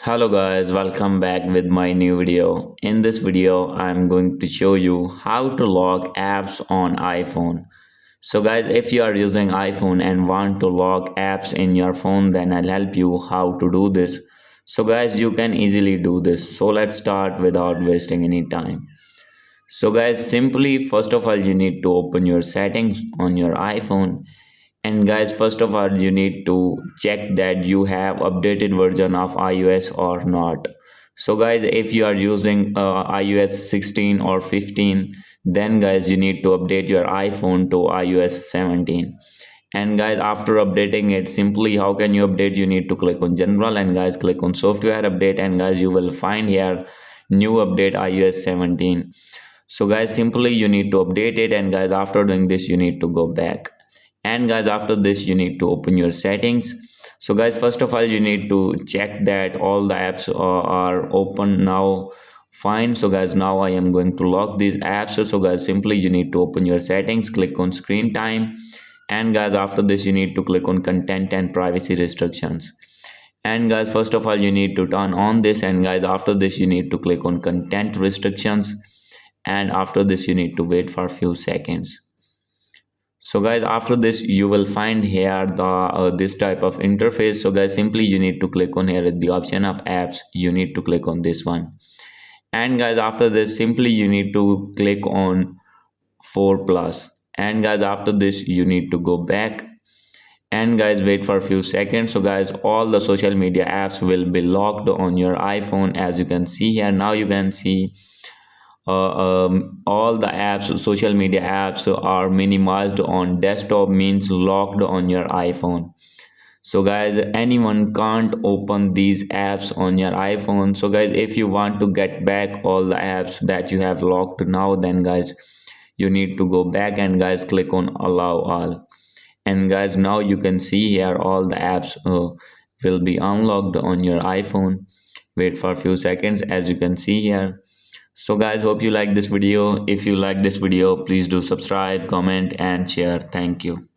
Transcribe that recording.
Hello guys, welcome back with my new video. In this video, I'm going to show you how to lock apps on iPhone. So guys, if you are using iPhone and want to lock apps in your phone, then I'll help you how to do this. So guys, you can easily do this. So let's start without wasting any time. So guys, simply first of all, you need to open your settings on your iPhone, and guys, first of all, you need to check that you have updated version of iOS or not. So guys, if you are using iOS 16 or 15, then guys, you need to update your iPhone to iOS 17. And guys, after updating it, simply how can you update? You need to click on general and guys, click on software update, and guys, you will find here new update iOS 17. So guys, simply you need to update it, and guys, after doing this, you need to go back, and guys, after this, you need to open your settings. So guys, first of all, you need to check that all the apps are open now. Fine. So guys, now I am going to lock these apps. So guys, simply you need to open your settings, click on screen time, and guys, after this, you need to click on content and privacy restrictions. And guys, first of all, you need to turn on this, and guys, after this, you need to click on content restrictions, and after this, you need to wait for a few seconds. So guys, after this, you will find here the this type of interface. So guys, simply you need to click on here the option of apps. You need to click on this one, and guys, after this, simply you need to click on 4 plus, and guys, after this, you need to go back, and guys, wait for a few seconds. So guys, all the social media apps will be locked on your iPhone. As you can see here, now you can see all the apps, social media apps are minimized on desktop, means locked on your iPhone. So guys, anyone can't open these apps on your iPhone. So guys, if you want to get back all the apps that you have locked now, then guys, you need to go back and guys, click on allow all. And guys, now you can see here all the apps will be unlocked on your iPhone. Wait for a few seconds, as you can see here. So guys, hope you like this video. If you like this video, please do subscribe, comment and share. Thank you.